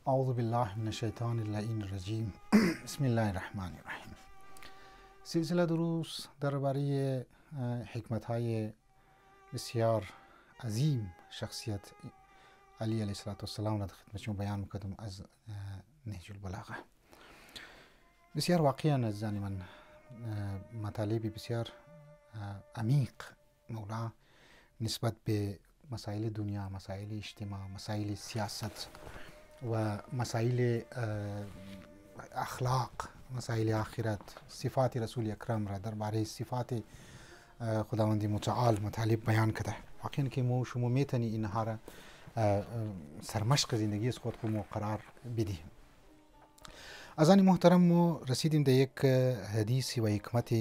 اعوذ بالله من الشیطان اللعین الرجیم بسم الله الرحمن الرحیم. سلسله دروس درباره حکمت‌های بسیار عظیم شخصیت علی علیه السلام را در خدمت شما بیان می‌کنم از نهج البلاغه. بسیار واقعا عزیزان من مطالب بسیار عمیق مولا نسبت به مسائل دنیا، مسائل اجتماع، مسائل سیاست و مسائل اخلاق، مسائل آخرت، صفات رسول اکرم را درباره صفات خداوند متعال مطالب بیان کرده. واقعا که ما شما میتونی اینها را سرمشق زندگی از خود کو قرار بدیم. عزیزان محترم، ما رسیدیم در یک حدیث و حکمت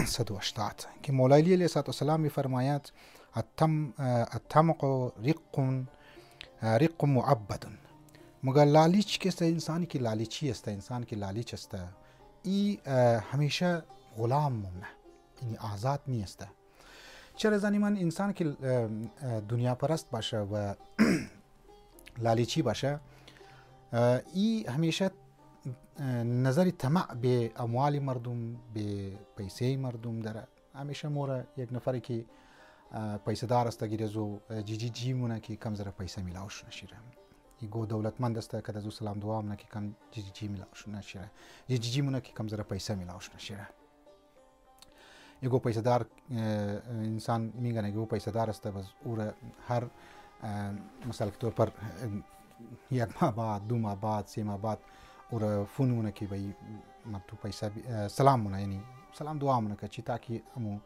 180 که مولا علی علیه السلام میفرماید الطمع رق معبد. مگر لالچ که است انسانی که لالچی است، انسان که لالچ است ای همیشه غلام مونه، این آزاد نیست. چرا زنی من انسان که دنیا پرست باشه و لالچی باشه ای همیشه نظر طمع به اموال مردم، به پیسه مردم داره. همیشه موره یک نفری که پیسه دار است گیرزو جی مونه که کم زره پیسه میلاوش نشیره، ایگو دولتمند است که از سلام دعا مونه که کم جی میلاوش نشیره، جی مونه که کم زره پیسه میلاوش نشیره. ایگو پیسه دار انسان میگن ایگو پیسه دار است بس او هر مثلا که طور پر یک ماه بعد، 2 ماه بعد، 3 ماه بعد او را فون مونه که بی تو پیسه سلام مونه، یعنی سلام دعا مونه که چی تاکی امو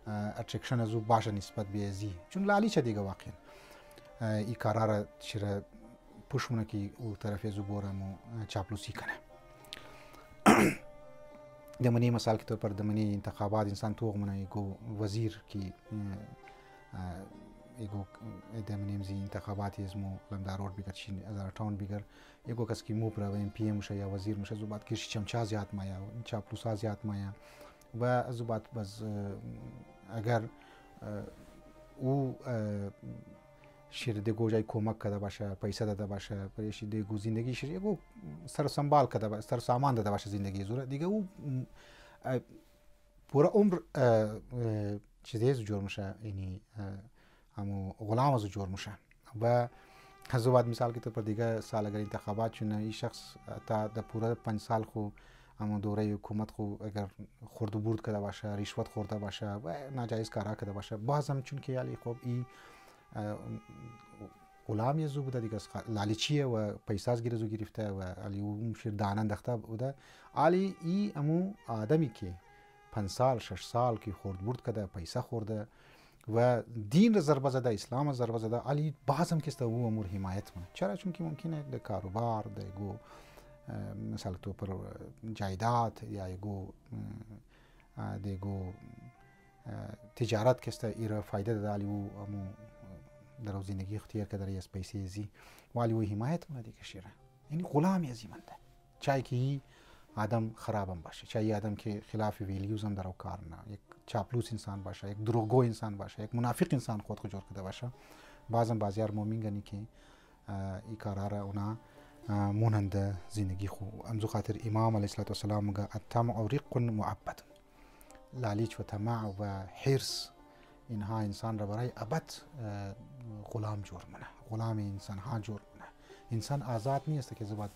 اترکشن از او باشه نسبت به ازی، چون لالی چه دیگه واقعا ای کارا را چرا پوش مونه که او طرف از او بورم و چاپلوسی کنه. دمنی مثال که طور پر دمنی انتخابات انسان توغ مونه ایگو وزیر که ایگو دمنی امزی انتخاباتی از مو لمدارور بیگر چین از تاون بیگر ایگو کس که مو پر و ام پی ام مشه یا وزیر مشه زوبات کش چمچا زیاد مایا چاپلوسا زیاد مایا و زوبات بس اگر او شیر دگو جای کمک کرده باشه، پیسه داده باشه، پریشی دگو زندگی شیر یگو سر سنبال کرده باشه، سر سامان داده باشه زندگی زوره دیگه او پورا عمر چیزی از جور میشه، یعنی همو غلام از جور میشه. و از بعد مثال که تو پر دیگه سال اگر انتخابات چونه این شخص تا در پورا 5 سال خو اما دوره حکومت خو اگر خورد و برد کرده باشه، رشوت خورده باشه و ناجایز کارا کرده باشه، بازم چون که علی خوب این غلامی زو بوده دیگه، لالچیه و پیسه از گیرزو گرفته و علی اون شیر دانه انداخته بوده. علی ای امو آدمی که 5 سال 6 سال که خورد برد کرده، پیسه خورده و دین را ضربه زده، اسلام را ضربه زده، علی بازم که است او امور حمایت کنه. چرا؟ چون که ممکنه در کاروبار دگو مثلا تو پر جایداد یا ایگو دیگو تجارت که است ایرا فایده داده علی او امو در زندگی اختیار که داره از پیسه زی ولی او حمایت کنه دیگه شیره، یعنی غلامی ازی منده. چای که آدم خرابم باشه، چای آدم که خلاف ویلیوز هم در کار نه، یک چاپلوس انسان باشه، یک دروغگو انسان باشه، یک منافق انسان خود جور کرده باشه، بعضم بازیار مومنگنی که این کارا را اونا مونند زندگی خو. امزو خاطر امام علیه السلام میگه الطمع رق معبد. لالچ و طمع و حرص اینها انسان را برای ابد غلام جور منه، غلام انسان ها جور منه. انسان آزاد نیست که زباد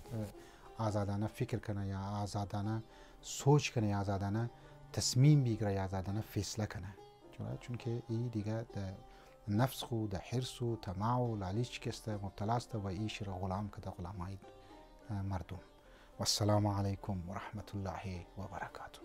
آزادانه فکر کنه یا آزادانه سوچ کنه یا آزادانه تصمیم بگیره یا آزادانه فیصله کنه، چون که این دیگه نفس خو د حرص و طمع و لالچ که است مبتلا است و ایش را غلام کده، غلامای مردم. و السلام علیکم و رحمت الله و برکاته.